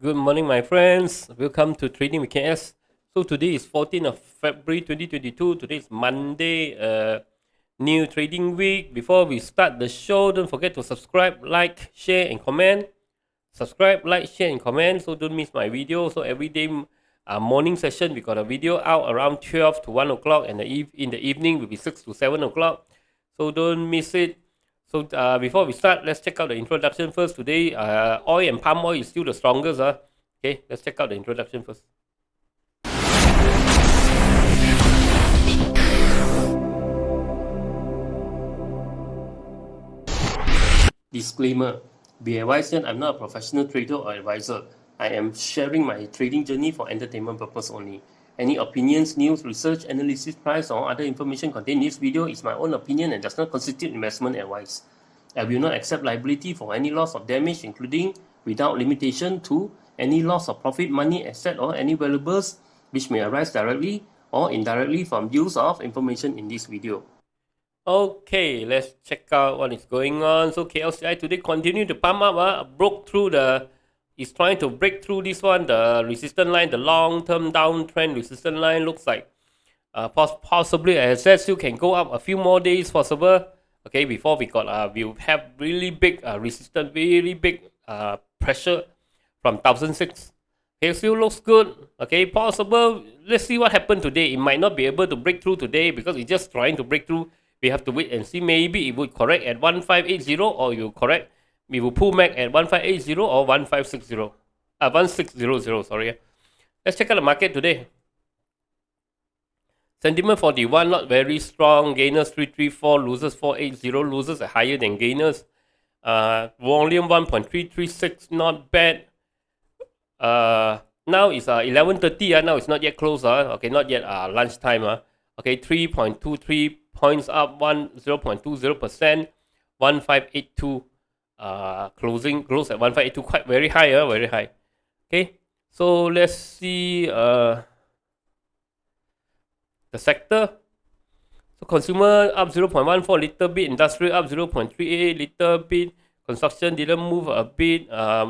Good morning, my friends. Welcome to Trading with KS. So today is 14th of February 2022. Today is Monday, new trading week. Before we start the show, don't forget to subscribe, like, share, and comment. Subscribe, like, share, and comment. So don't miss my video. So every day, morning session, we got a video out around 12 to 1 o'clock, and in the evening will be 6 to 7 o'clock. So don't miss it. So before we start, let's check out the introduction first. Today, oil and palm oil is still the strongest. Okay, let's check out the introduction first. Disclaimer. Be advised that I'm not a professional trader or advisor. I am sharing my trading journey for entertainment purpose only. Any opinions, news, research, analysis, price, or other information contained in this video is my own opinion and does not constitute investment advice. I will not accept liability for any loss or damage, including, without limitation to, any loss of profit, money, asset, or any valuables which may arise directly or indirectly from use of information in this video. Okay, let's check out what is going on. So KLCI today continue to pump up, broke through is trying to break through this one, the resistance line, the long-term downtrend resistance line. Looks like possibly as I said, still can go up a few more days possible. Okay, before we have really big resistance, really big pressure from 1006. Okay, still looks good. Okay, possible. Let's see what happened today. It might not be able to break through today because it's just trying to break through. We have to wait and see. Maybe it would correct at 1580, or you correct. We will pull back at 1580 or 1560. 1600. Sorry. Let's check out the market today. Sentiment 41 not very strong. Gainers 334, losers 480. Losers are higher than gainers. Volume 1.336, not bad. Now it's 11:30. Now it's not yet closed. Okay, not yet lunchtime. Okay, 3.23 points up, 0.20%, 1582. Close at 1582, quite very high. Very high. Okay, so let's see the sector. So consumer up 0.14 little bit, industrial up 0.38 little bit, construction didn't move a bit,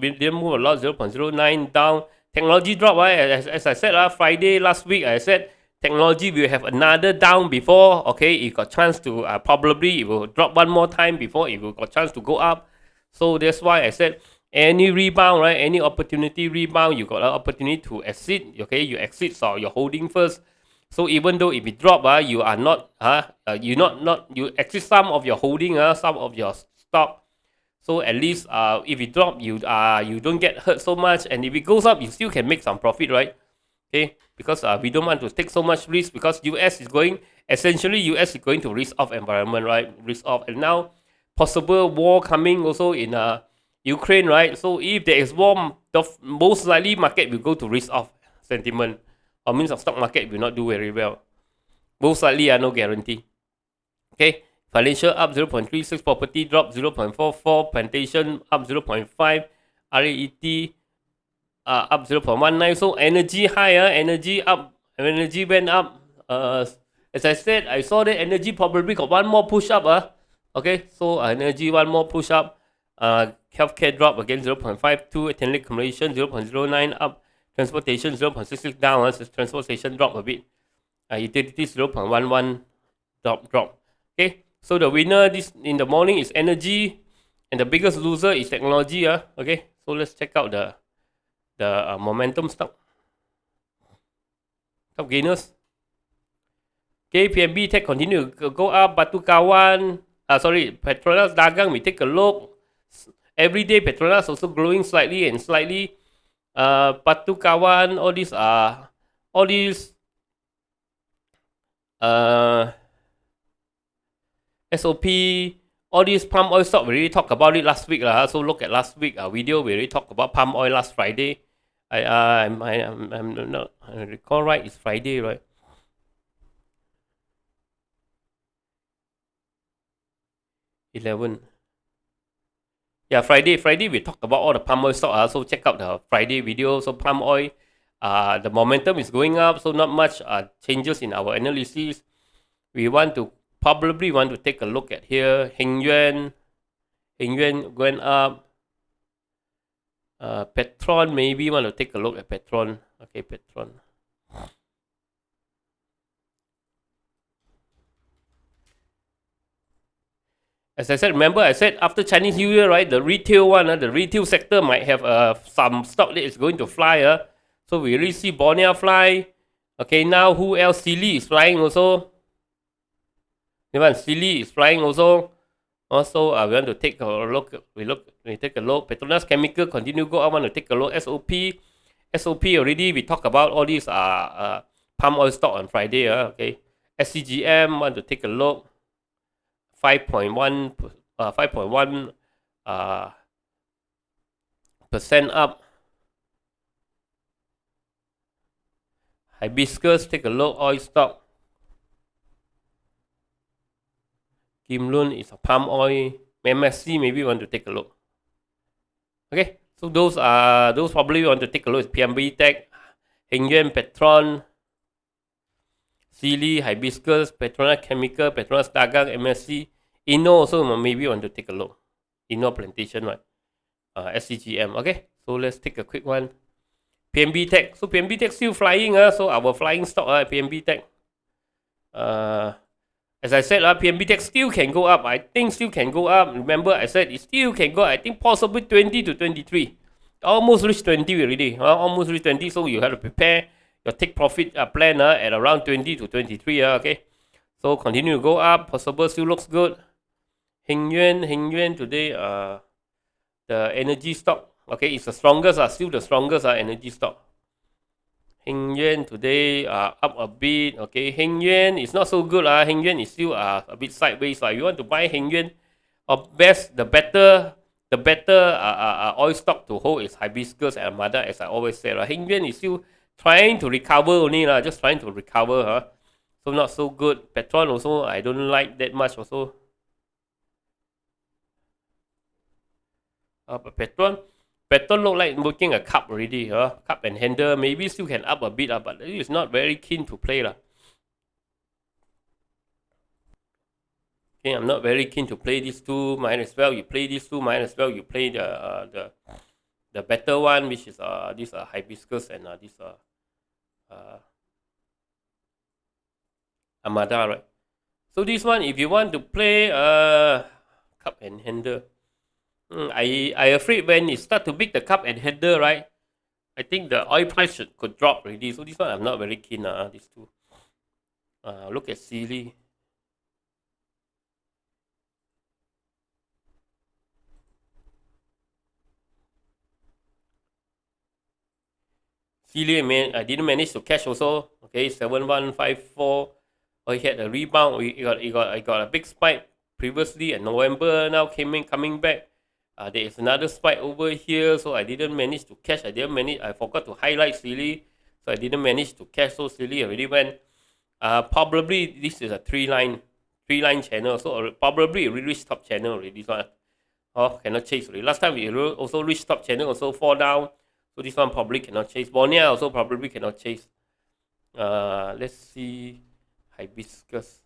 didn't move a lot, 0.09 down. Technology drop, as I said Friday last week, I said technology will have another down before, okay, it got chance to, probably it will drop one more time before it will got chance to go up. So that's why I said any rebound, right, any opportunity rebound, you got an opportunity to exit, okay, you exit, so you're holding first. So even though if it drop, you are not, you exit some of your holding, some of your stock. So at least if it drop, you don't get hurt so much, and if it goes up, you still can make some profit, right? Okay, because we don't want to take so much risk, because US is going to risk off environment, right? Risk off, and now possible war coming also in Ukraine, right? So if there is war, the most likely market will go to risk off sentiment, or means the stock market will not do very well. Most likely, no guarantee. Okay, financial up 0.36, property drop 0.44, plantation up 0.5, RET up 0.19. So energy higher, energy up, energy went up. As I said, I saw that energy probably got one more push up. Okay, so energy one more push up. Healthcare drop again 0.52, telecommunication 0.09 up, transportation 0.66 down. Transportation drop a bit. Utilities 0.11 drop. Okay, so the winner this in the morning is energy, and the biggest loser is technology. Okay, so let's check out the momentum stock. Top gainers. Okay, PMBTECH continue to go up. Batu Kawan, Petronas Dagang, we take a look. Every day Petronas also growing slightly and slightly. Batu Kawan, all these SOP, all these palm oil stock, we already talked about it last week. So look at last week video, we already talked about palm oil last Friday. I'm not, I recall right, it's Friday, right? Yeah, Friday we talked about all the palm oil stock. So check out the Friday video. So palm oil, the momentum is going up, so not much changes in our analysis. We probably want to take a look at here. Hengyuan went up. Petron, maybe want to take a look at Petron. Okay, Petron. As I said, remember I said after Chinese New Year, right? The retail one, the retail sector might have some stock that is going to fly. So we really see Bonia fly. Okay, now who else? CAELY is flying also. Even CAELY is flying also. Also, we want to take a look. We take a look. Petronas Chemical continue go. I want to take a look. SOP already. We talk about all these palm oil stock on Friday. Okay. SCGM want to take a look. 5.1 5.1 percent up. Hibiscus, take a look. Oil stock. Kim Lun is a palm oil. MSC, maybe want to take a look. Okay, so those probably want to take a look at PMBTECH, Hengyuan, Petron, CAELY, Hibiscus, Petronas Chemical, Petronas Dagang, MSC, Inno also maybe want to take a look. Inno Plantation, right? SCGM. Okay, so let's take a quick one. PMBTECH. So PMBTECH still flying. So our flying stock PMBTECH. As I said, PMBTECH still can go up. I think still can go up. Remember, I said it still can go. I think possibly 20 to 23. Almost reached 20 already. Almost reached 20. So you have to prepare your take profit plan at around 20 to 23. Okay. So continue to go up. Possible still looks good. Hengyuan today. The energy stock. Okay, it's the strongest. Still the strongest energy stock. Hengyuan today up a bit. Okay, Hengyuan is not so good. Hengyuan is still a bit sideways. You want to buy Hengyuan, the better oil stock to hold is Hibiscus and Armada, as I always say. Hengyuan is still trying to recover only. Just trying to recover. So not so good. Petron also, I don't like that much also. But Petron look like looking a cup already. Cup and handle. Maybe still can up a bit. But it's not very keen to play. Okay, I'm not very keen to play these two. Might as well you play these two. Might as well you play the better one, which is this Hibiscus and this Armada, right? So this one, if you want to play cup and handle, I afraid when it start to beat the cup and handle, right? I think the oil price could drop already. So this one I'm not very keen. These two. Look at CAELY. CAELY, I didn't manage to catch also. Okay, 7154. He had a rebound. I got a big spike previously in November. Now coming back. There is another spike over here, so I didn't manage to catch. I forgot to highlight CAELY, so I didn't manage to catch. So CAELY already went. Probably this is a three line channel, so probably it reached top channel already. This one, cannot chase already. Last time we also reached top channel, also fall down. So this one probably cannot chase. Bonia also probably cannot chase. Let's see, Hibiscus.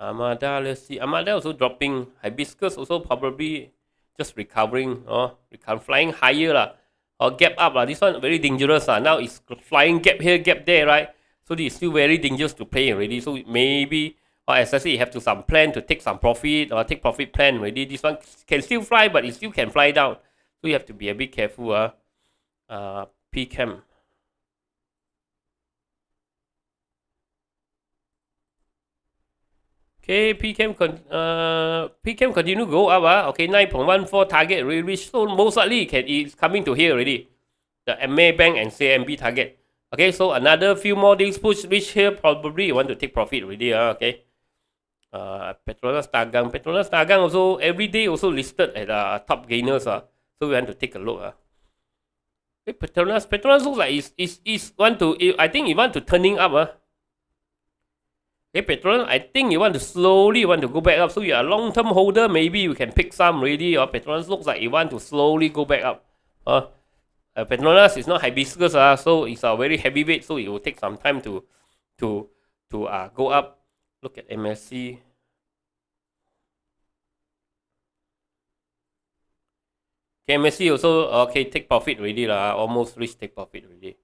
Armada, let's see. Armada also dropping. Hibiscus also probably just recovering. Flying higher. Or gap up. This one very dangerous. Now it's flying gap here, gap there, right? So this is still very dangerous to play already. So maybe, or as I say, you have to some plan to take some profit or take profit plan already. This one can still fly, but it still can fly down. So you have to be a bit careful. PChem. Okay, PChem continue go up. Okay, 9.14 target really reached. So most likely it's coming to here already. The MA Bank and CMB target. Okay, so another few more days push reach here. Probably you want to take profit already. Okay. Petronas Dagang also every day also listed at top gainers. So we want to take a look. Okay, Petronas looks like I think it want to turning up. Okay, Petronas, I think you want to slowly go back up. So you're a long-term holder, maybe you can pick some already. Or Petronas looks like you want to slowly go back up. Petronas is not Hibiscus, so it's a very heavyweight, so it will take some time to go up. Look at MSC. KMSC also okay, take profit already lah. Almost reach take profit already.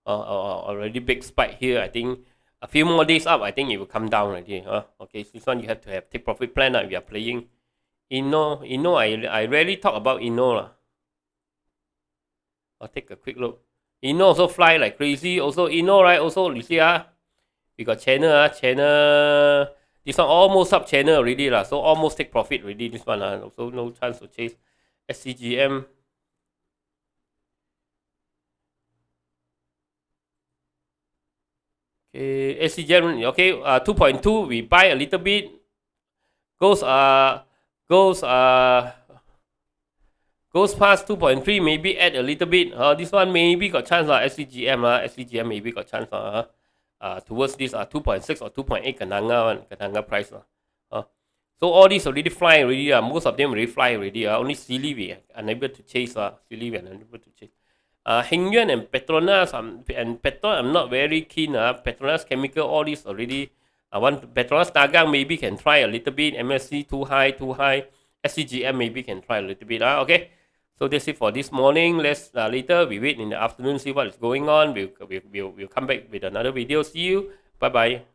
Already big spike here. I think a few more days up, I think it will come down already. Okay, this one you have to have take profit plan if you are playing. Inno, I rarely talk about Inno lah. I'll take a quick look. Inno also fly like crazy. Also Inno, right? Also you see we got channel. This one almost up channel already lah. So almost take profit already. This one also no chance to chase. SCGM. Okay, SCGM. Okay, 2.2. We buy a little bit. Goes past 2.3, maybe add a little bit. This one maybe got chance SCGM maybe got chance towards this 2.6 or 2.8 Kananga price So all these already fly already. Most of them already fly already. Only Silly we are unable to chase. Hengyuan and Petronas and Petron, I'm not very keen. Petronas Chemical, all these already. Petronas Dagang maybe can try a little bit. MSC too high. SCGM maybe can try a little bit. Okay. So that's it for this morning. Let's later we wait in the afternoon, see what is going on. We'll come back with another video. See you. Bye bye.